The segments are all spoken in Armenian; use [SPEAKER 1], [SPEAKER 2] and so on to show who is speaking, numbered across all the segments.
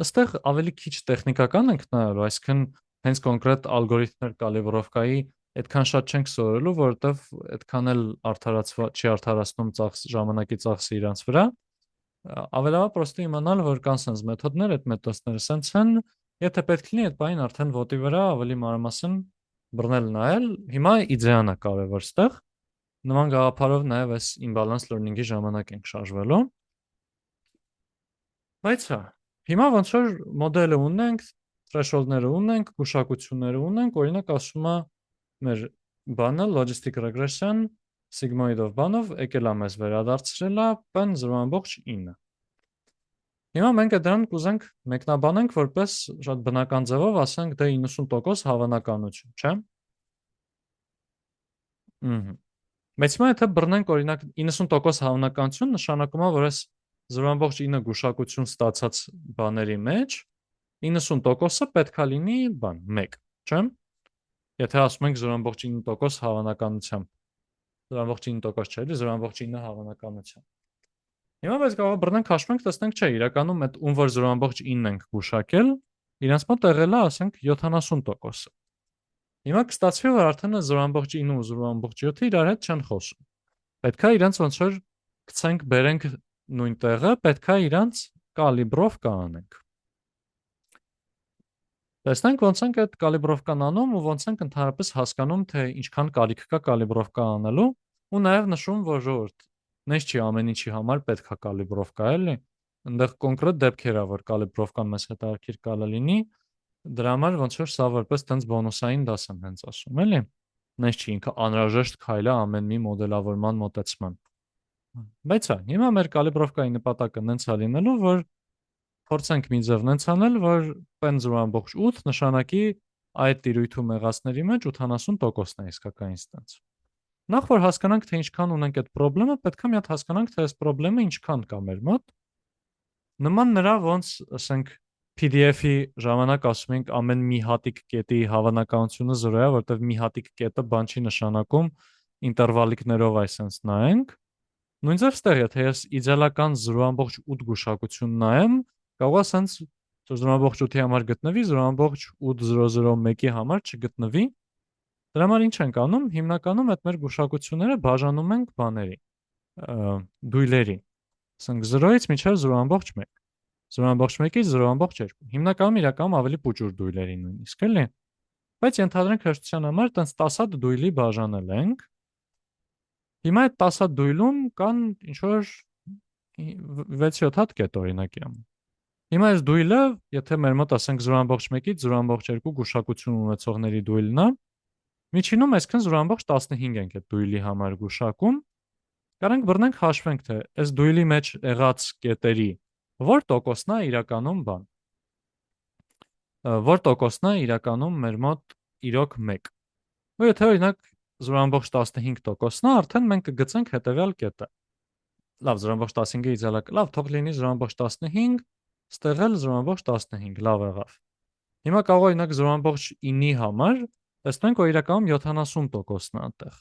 [SPEAKER 1] Այստեղ ավելի քիչ տեխնիկական ենք նայելու, այսինքն հենց կոնկրետ ալգորիթմներ կալիբրովկայի այդքան շատ չենք սովորելու, որովհետև այդքան էլ չի արդարացնում ժամանակի ծախսը իրանց վրա։ Ավելավա պրոստը իմանալ, որ կան sense մեթոդներ, այդ մեթոդները sense են, եթե պետք լինի այդ բանին արդեն ոտի վրա ավելի մանրամասն բռնել նայել։ Հիմա իդեան է կարևոր ստեղ։ Նման գաղափարով նաև այս imbalance learning-ի ժամանակ ենք շարժվելու։ Բայց հա, հիմա ոնց որ մոդելը ունենք, threshold-ները ունենք, գուշակությունները ունենք, օրինակ ասում է մեր բանը logistic regression sigmoid-ով բանով եկել է մեզ վերադարձրել է p-ն 0.9։ Հիմա մենք դրան կուզենք մեկնաբանենք որպես շատ բնական ձևով, ասենք դե 90% հավանականություն, չէ՞։ Բայց հիմա եթե բռնենք օրինակ 90% հավանականություն, նշանակում է, որ այս 0.9 գուշակություն ստացած բաների մեջ 90%-ը պետքա լինի բան 1, չէ՞։ Եթե ասում ենք 0.9% հավանականությամբ, 0.9% չէ, 0.9 հավանականությամբ։ Հիմա բայց կարող բռնենք հաշվենք, տեսնենք, չէ, իրականում այդ ում որ 0.9 ենք գուշակել, իրենց մոտ եղել է, ասենք 70%-ը։ Հիմա կստացվի, որ արդեն 0.9 ու 0.7-ը իրար հետ չեն խոսում։ Պետքա իրենց ոնց որ գցենք, բերենք նույն տեղը, պետքա իրենց կալիբրով կանենք։ Տեսնենք ոնց ենք այդ կալիբրովկան անում ու ոնց ենք ընդհանրապես հասկանում, թե ինչքան կարիք կա կալիբրովկա անելու, ու նաև նշում, որ ժողովուրդ, նես չի ամեն ինչի համար պետքա կալիբրովկա, էլի։ Այնտեղ կոնկրետ դեպքեր ա, որ կալիբրովկան մեզ հետաքրքիր կարա լինի, դրա համար ոնց որ սա որպես տենց բոնուսային դաս եմ հենց ասում, էլի։ Նես չի ինքը անհրաժեշտ քայլ է ամեն մի մոդելավորման մոտեցման։ Բայց հա, հիմա մեր կալիբրովկայի նպատակը նենց է լինելու, որ փորձենք մի ձև նենց անել, որ p-ն 0.8 նշանակի այդ տիրույթում եղածների մեջ 80%-ն է իսկական ինստանց։ Նախ որ հասկանանք, թե ինչքան ունենք այդ խնդրումը, պետք է մի հատ հասկանանք, թե այս խնդրումը ինչքան կա մեր մոտ։ Նման նրա ոնց, ասենք, PDF-ի ժամանակ ասում ենք ամեն մի հատիկ կետի հավանականությունը 0 է, որտեղ մի հատիկ կետը բան չի նշանակում, ինտերվալիկներով այսպես նայենք։ Նույնիսկ ստեղ եթե ես իդեալական 0.8 գուշակություն նայեմ, կարող է sense 0.8-ի համար գտնվի, 0.8001-ի համար չգտնվի։ Դրա համար ինչ ենք անում, հիմնականում այդ մեր գուշակությունները բաժանում ենք բաների, դույլերի։ Ասենք 0-ից մինչև 0.1, 0.1-ից 0.2։ Հիմնականում իրականում ավելի փոքր դույլերի նույնիսկ էլի։ Բայց ենթադրենք հեշտության համար տենց 10 հատ դույլի բաժանել ենք։ Հիմա այդ 10 հատ դույլում կան ինչ որ 6-7 հատ կետ օրինակի համար։ Հիմա այս դույլը, եթե մեր մոտ ասենք 0.1-ից 0.2 գուշակություն ունեցողների դույլն է, միջինում այսքան 0.15 ենք այդ դույլի համար գուշակում։ Կարանք բռնենք հաշվենք, թե այս դույլի մեջ եղած կետերի որ տոկոսն է իրականում բան։ Որ տոկոսն է իրականում մեր մոտ իրոք 1։ Ու եթե օրինակ 0.15%-ն է, արդեն մենք կգծենք հետևյալ կետը։ Լավ, 0.15-ը իդեալական, լավ, թող լինի 0.15, ստեղ էլ 0.15, լավ եղավ։ Հիմա կարող օրինակ 0.9-ի համար տեսնենք, որ իրականում 70%-ն է այդտեղ։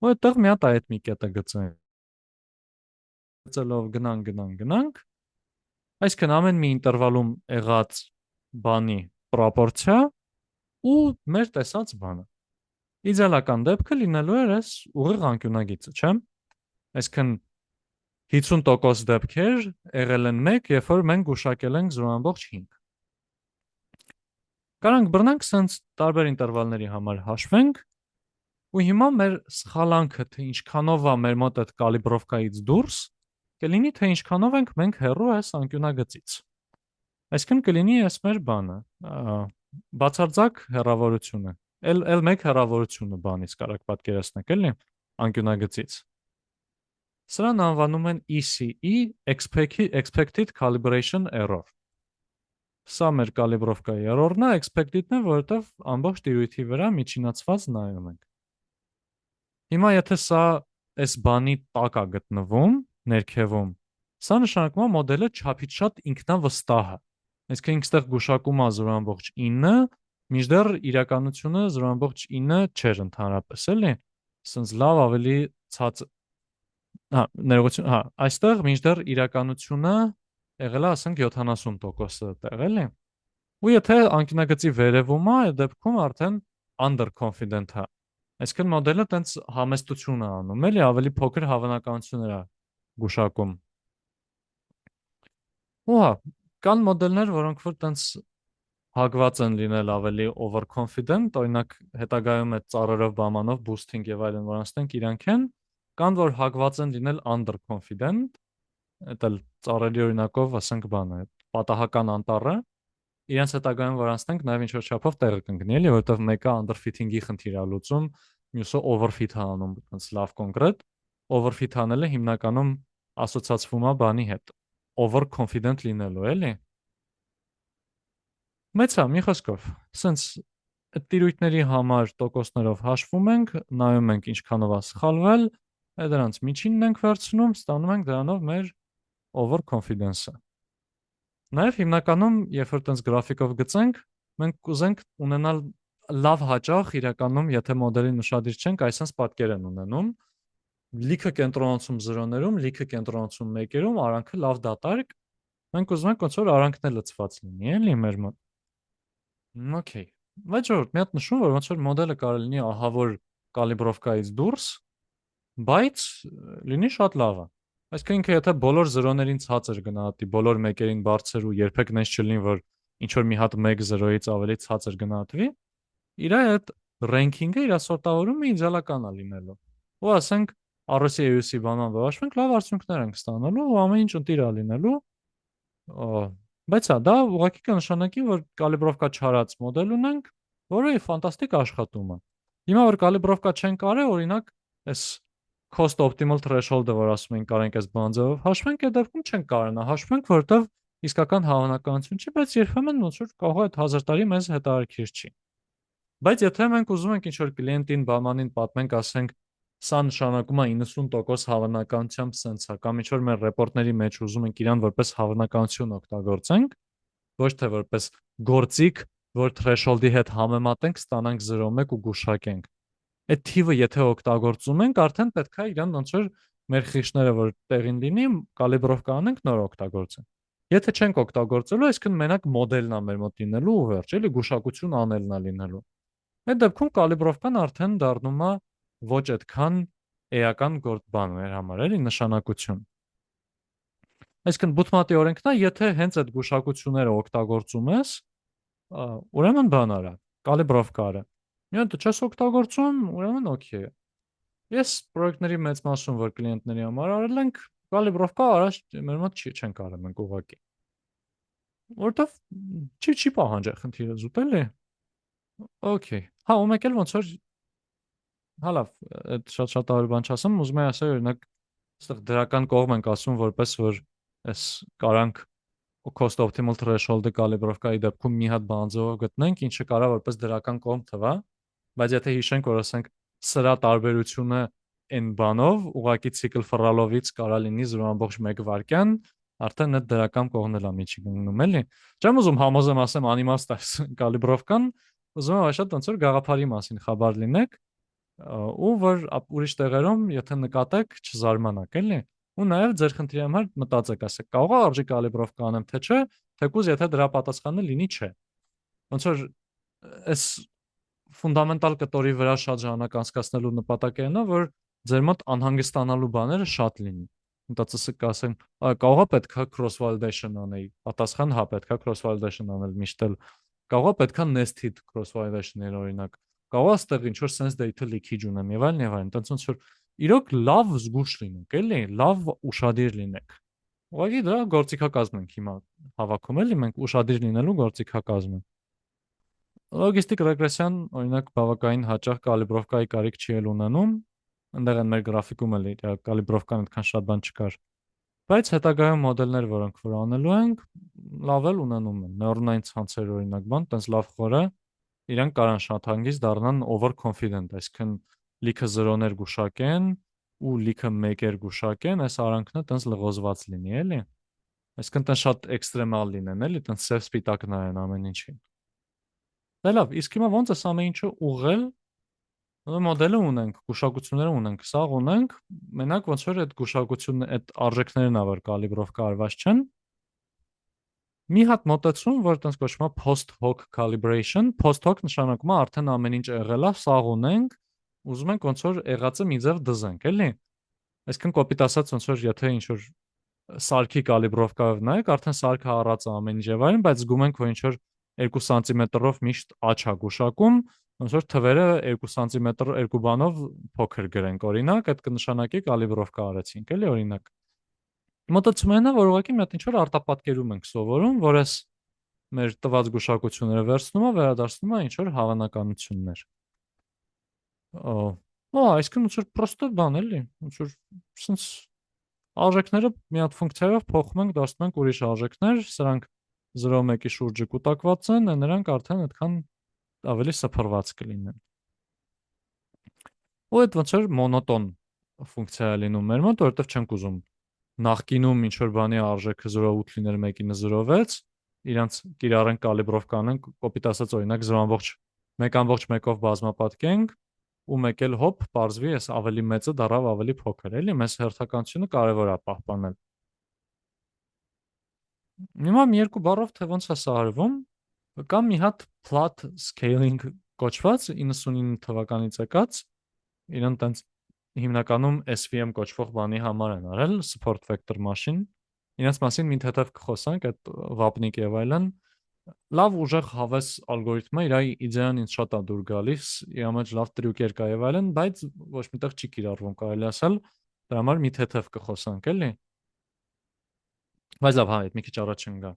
[SPEAKER 1] Ու այդտեղ մի հատ այդ մի կետը գծենք։ Գծելով գնանք։ Այսինքն ամեն մի ինտերվալում եղած բանի պրոպորցիա ու մեր տեսած բանը։ Իդեալական դեպքը լինելու էր այս ուղիղ անկյունագիծը, չէ՞։ Այսինքն 50% դեպքեր եղել են 1, երբ որ մենք գուշակել ենք 0.5։ Կարանք բռնանք sense տարբեր ինտերվալների համար հաշվենք, ու հիմա մեր սխալանքը, թե ինչքանով է մեր մոտ այդ կալիբրովկայից դուրս, կլինի թե ինչքանով ենք մենք հեռու այս անկյունագծից։ Այսինքն կլինի այս մեր բանը, բացարձակ հեռավորությունը։ Էլ մեկ հեռավորությունը բանից կարակ պատկերացնեք, էլի, անկյունագծից։ Սրան անվանում են ECE, Expected Calibration Error։ Սա մեր կալիբրովկայի error-ն է, expected-ն է, որովհետև ամբողջ տիրույթի վրա միջինացված նայում ենք։ Հիմա եթե սա այս բանի տակ է գտնվում, ներքևում, սա նշանակում է մոդելը չափից շատ ինքնավստահ է։ Այսինքն ինքստեղ գուշակում է 0.9, մինչդեռ իրականությունը 0.9 չէր ընդհանրապես, էլի։ Սենց լավ ավելի ցած, հա, ներողություն, հա, այստեղ մինչդեռ իրականությունը եղել է ասենք 70% տեղ էլի։ Ու եթե անկյունագծի վերևում է, այդ դեպքում արդեն underconfident է։ Այսինքն մոդելը տենց համեստություն է անում, էլի ավելի փոքր հավանականություններ է գուշակում։ Ու հա, կան մոդելներ, որոնք որ տենց հագված են լինել ավելի overconfident, օրինակ հետագայում այդ ծառերով բամանով boosting եւ այլն, որ անցնենք իրանք են, կան որ հագված են լինել underconfident, դա ծառերի օրինակով ասենք բանը, պատահական անտառը, իրենց հետագայում որ անցնենք նաեւ ինչ որ չափով տեղը կընկնի, էլի, որովհետեւ մեկը underfitting-ի խնդիր է լուծում, մյուսը overfit-ը անում, այնց լավ կոնկրետ, overfit անելը հիմնականում ասոցիացվում է բանի հետ, overconfident լինելու, էլի։ Մեծ է, մի խոսքով, սենց այդ տիրույթների համար տոկոսներով հաշվում ենք, նայում ենք ինչքանով է սխալվել, այդ դրանց միջինն ենք վերցնում, ստանում ենք դրանով մեր overconfidence-ը։ Նաև հիմնականում, երբ որ տենց գրաֆիկով գծենք, մենք կուզենք ունենալ լավ հաճախ իրականում, եթե մոդելին ուշադիր չենք, այսպես պատկեր են ունենում, լիքը կենտրոնացում 0-ներում, լիքը կենտրոնացում 1-երում, արանքը լավ դատարկ, մենք ուզում ենք ոնց որ արանքն է լցված լինի, էլի մեր մոտ։ Okay։ Վաճառ, մի հատ նշում, որ ոնց որ մոդելը կարող լինի ահավոր կալիբրովկայից դուրս, բայց լինի շատ լավը։ Այսինքն ինքը եթե բոլոր 0-ներին ցածր գնահատի, բոլոր 1-երին բարձր ու երբեք նես չլինի, որ ինչ որ մի հատ 1-0-ից ավելի ցածր գնահատվի, իր այդ ռենքինգը, իր սորտավորումը իդեալական է լինելու։ Ու ասենք RSI-ի բանան որոշենք լավ արդյունքներ ենք ստանալու ու ամեն ինչ ընտիր է լինելու, բայց դա ուղղակի կնշանակի, որ կալիբրովկա չարած մոդել ունենք, որը ֆանտաստիկ աշխատում է։ Հիմա որ կալիբրովկա չեն կարել, օրինակ, այս cost optimal threshold-ը, որ ասում ենք կարենք այս բանձով, հաշվենք այդ դեպքում չենք կարողանա, հաշվենք, որովհետև իսկական հավանականություն չի, բայց երբեմն ոնց որ կարող է 1000 տարի մեզ հետաքրքիր չի։ Բայց եթե մենք ուզում ենք ինչ-որ կլիենտին բամանին պատմենք, ասենք, սա նշանակում է 90% հավանականությամբ սենց է, կամ ինչ-որ մեր ռեպորտների մեջ ուզում ենք իրան որպես հավանականություն օգտագործենք, ոչ թե որպես գործիք, որ threshold-ի հետ համեմատենք, ստանանք 0.1 ու գուշակենք։ Այդ թիվը եթե օգտագործում ենք, արդեն պետք է իրան ոնց որ մեր խիղճները որ տեղին լինի, կալիբրովկա անենք, նոր օգտագործենք։ Եթե չենք օգտագործելու, այսինքն մենակ մոդելն է մեր մոտ լինելու ու վերջ, էլի գուշակություն անելն է լինելու։ Այդ դեպքում կալիբրովկան արդեն դառնում է ոչ այդքան էական բան մեր համար, էլի նշանակություն։ Այսինքն բութմատի օրենքն է, եթե հենց այդ գուշակությունները օգտագործում ես, ուրեմն բան արա, կալիբրովկա արա։ Եթե դու չես օգտագործում, ուրեմն օքեյ է։ Ես պրոյեկտների մեծ մասում, որ կլիենտների համար արել ենք, կալիբրովկա արած մեր մոտ չենք արել մենք ուղղակի։ Որտեվ չի պահանջի խնդիրը զուտ էլի։ Okay։ Հա, ու մեկ էլ ոնց որ հա լավ, այդ շատ ավելի բան չասեմ, ուզում եմ ասել, օրինակ, այստեղ դրական կողմ ենք ասում, որպես որ այս կարանք cost optimal threshold-ը կալիբրովկայի դեպքում մի հատ բանձով գտնենք, ինչը կարա որպես դրական կողմ թվա, բայց եթե հիշենք, որ ասենք սրա տարբերությունը այն բանով, ուղակի ցիկլ ֆռալովից կարա լինի 0.1 վայրկյան, արդեն այդ դրական կողմն էլ է միջի գնում, էլի։ Չեմ ուզում համոզեմ ասեմ անիմաստ է կալիբրովկան, ուզում եմ շատ ոնց որ գաղափարի մասին խաբար լինեք, ու որ ուրիշ տեղերում, եթե նկատեք, չզարմանաք, էլի։ Ու նաև ձեր խնդրի համար մտածեք, ասեք, կարող է արժի կալիբրովկա անեմ, թե չէ, թեկուզ եթե դրա պատասխանը լինի չէ։ Ոնց որ այս ֆունդամենտալ կտորի վրա շատ ժամանակ անցկացնելու նպատակը նա, որ ձեր մոտ անհանգստանալու բաները շատ լինի։ Մտածեցեք, ասեմ, կարող է պետքա cross validation անեի։ Պատասխան հա, պետքա cross validation անել միշտ էլ։ Կարող է պետքա nested cross validation-ներ օրինակ։ Կարող է այստեղ ինչ որ sense data leakage ունեմ եւ այլն եւ այլն։ Տենց ոնց որ իրոք լավ զգուշ լինենք, էլի, լավ ուշադիր լինենք։ Ուղղակի դրա գործիքակազմ ենք հիմա հավաքում էլի մենք ուշադիր լինելու գործիքակազմ։ Լոգիստիկ ռեգրեսիան օրինակ բավականին հաճախ կալիբրովկայի կարիք չի էլ ունենում։ Այնտեղ են մեր գրաֆիկում էլ կալիբրովկան այդքան շատ բան չկար։ Բայց հետագայում մոդելներ, որոնք որ անելու ենք, լավ էլ ունենում են։ Նեյրոնային ցանցեր օրինակ բան, տենց լավ խորը, իրանք կարան շատ հանգիստ դառնան overconfident, այսինքն լիքը 0-ներ գուշակեն ու լիքը 1-եր գուշակեն, այս արանքն է տենց լղոզված լինի, էլի։ Այսինքն տենց շատ էքստրեմալ լինեն, էլի, տենց սև սպիտակ նայեն ամեն ինչին։ Դե լավ, իսկ հիմա ո՞նց է ամեն ինչը ուղղել։ Մոդելը ունենք, գուշակությունները ունենք, սաղ ունենք, մենակ ոնց որ այդ գուշակությունն այդ արժեքներն ա որ կալիբրովկա արված չեն, Մի հատ մոտեցում, որ տենց կոչվում է post hoc calibration, post hoc նշանակում է արդեն ամեն ինչ եղել է, սաղ ունենք, ուզում ենք ոնց որ եղածը մի ձև դզենք, էլի։ Այսինքն կոպիտ ասած ոնց որ եթե ինչ որ սարքի կալիբրովկայով նայեք, արդեն սարքը առած է ամեն ինչ եւ այլն, բայց զգում ենք, որ ինչ որ 2 սանտիմետրով միշտ աճ է գուշակում, ոնց որ թվերը 2 սանտիմետր 2 բանով փոքր գրենք, օրինակ, այդ կնշանակի կալիբրովկա արեցինք, էլի օրինակ։ Մոտեցումն է, որ ուղղակի մի հատ ինչ որ արտապատկերում ենք սովորում, որ այս մեր տված գուշակությունները վերցնում է, վերադարձնում է ինչ որ հավանականություններ։ Այսինքն ոնց որ պրոստը բան էլի, ոնց որ sense արժեքները մի հատ ֆունկցիայով փոխում ենք, դարձնում ենք ուրիշ արժեքներ, սրանք 0-1-ի շուրջը կուտակված են, նրանք արդեն այդքան ավելի սփռված կլինեն։ Ու այդ ոնց որ մոնոտոն ֆունկցիա է լինում մեր մոտ, որովհետև չենք ուզում նախկինում ինչ որ բանի արժեքը 0.8 լիներ, մեկինը 0.6, իրանց կիրառենք կալիբրովկա անենք, կոպիտ ասած օրինակ 1.1-ով բազմապատկենք ու մեկ էլ հոպ, պարզվի էս ավելի մեծը դառավ ավելի փոքր, էլի, մեզ հերթականությունը կարևոր է պահպանել։ Հիմա մի երկու բառով թե ոնց է սա արվում, կա մի հատ plot scaling կոչված 99 թվականից եկած, իրեն տենց հիմնականում SVM կոչվող բանի համար են արել, support vector machine, իրենց մասին մի թեթև կխոսանք, այդ վապնիկ եւ այլն, լավ ուժեղ հավես ալգորիթմը, իր իդեան ինձ շատ է դուր գալիս, իր մեջ լավ տրյուկեր կա եւ այլն, բայց ոչ միտեղ չի կիրառվում, կարելի ասել, դրա համար մի թեթև կխոսանք, էլի։ Բայց լավ, հա, այդ մի քիչ առաջ ընկա։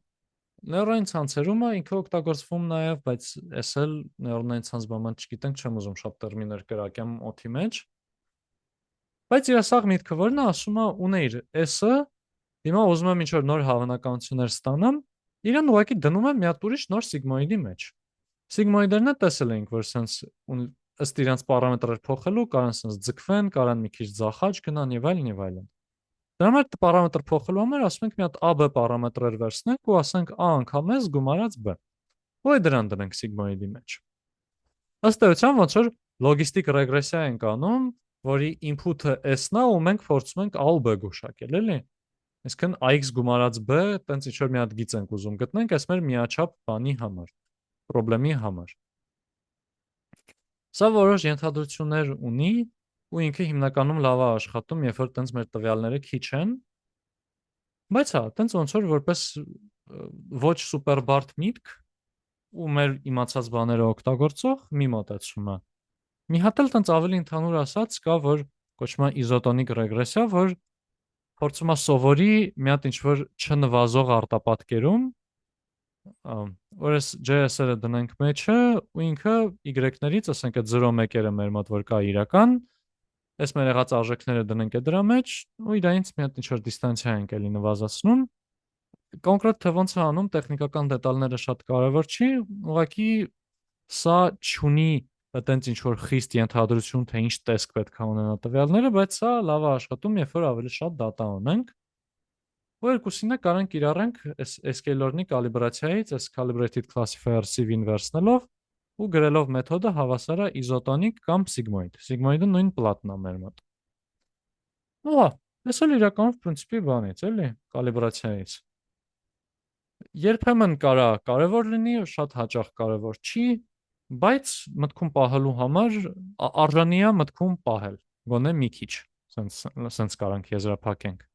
[SPEAKER 1] Նեյրոնային ցանցերումը ինքը օգտագործվում նաև, բայց էս էլ նեյրոնային ցանց բաման չգիտենք, չեմ ուզում շատ տերմիններ կրակեմ օդի մեջ։ Բայց իր սաղ միտքը որն է, ասում է ունեիր S-ը, հիմա ուզում եմ ինչ-որ նոր հավանականություններ ստանամ, իրեն ուղղակի դնում եմ մի հատ ուրիշ նոր սիգմոիդի մեջ։ Սիգմոիդերն է տեսել ենք, որ սենց ըստ իրանց պարամետրեր փոխելու կարան սենց ձգվեն, կարան մի քիչ ձախ աճ գնան եւ այլն եւ այլն։ Դրա համար պարամետր փոխելու համար ասում ենք մի հատ AB պարամետրեր վերցնենք ու ասենք A անգամ S գումարած B։ Ու այդ դրան դնենք սիգմոիդի մեջ։ Ըստ էության ոնց որ լոգիստիկ ռեգրեսիա ենք անում, որի input-ը S-ն է ու մենք փորձում ենք A ու B գուշակել, էլի։ Այսինքն AX գումարած B, տենց ինչ որ մի հատ գիծ ենք ուզում գտնենք, այս մեր միաչափ բանի համար, խնդրի համար։ Սա որոշ ենթադրություններ ունի ու ինքը հիմնականում լավ է աշխատում, երբ որ տենց մեր տվյալները քիչ են, բայց հա, տենց ոնց որ որպես ոչ սուպեր բարդ միտք ու մեր իմացած բաները օգտագործող մի մոտեցում է։ Մի հատ էլ տենց ավելի ընդհանուր ասած կա, որ կոչվում է իզոտոնիկ ռեգրեսիա, որ փորձում է սովորի մի հատ ինչ-որ չնվազող արտապատկերում, որ այս JS-ը դնենք մեջը ու ինքը Y-ներից, ասենք այդ 0-1-երը մեր մոտ որ կա իրական, այս մեր եղած արժեքները դնենք է դրա մեջ ու իրայից մի հատ ինչ-որ դիստանցիա ենք էլի նվազացնում։ Կոնկրետ թե ոնց է անում, տեխնիկական դետալները շատ կարևոր չի, ուղղակի սա չունի այտենց ինչ-որ խիստ ենթադրություն, թե ինչ տեսք պետք է ունենա տվյալները, բայց սա լավ է աշխատում, երբ որ ավելի շատ դատա ունենք։ Ու երկուսինը կարանք կիրառենք SKLearn-ի կալիբրացիայից, այս calibrated classifier CV-ին վերցնելով ու գրելով մեթոդը հավասար է isotonic կամ sigmoid։ Sigmoid-ը նույն պլատն է մեր մոտ։ Ու այս էլ իրականում պրինցիպի բանից, էլի, կալիբրացիայից։ Երբեմն կարևոր լինի, շատ հաճախ կարևոր չի, բայց մտքում պահելու համար արժանի է մտքում պահել, գոնե մի քիչ, սենց կարանք եզրափակենք։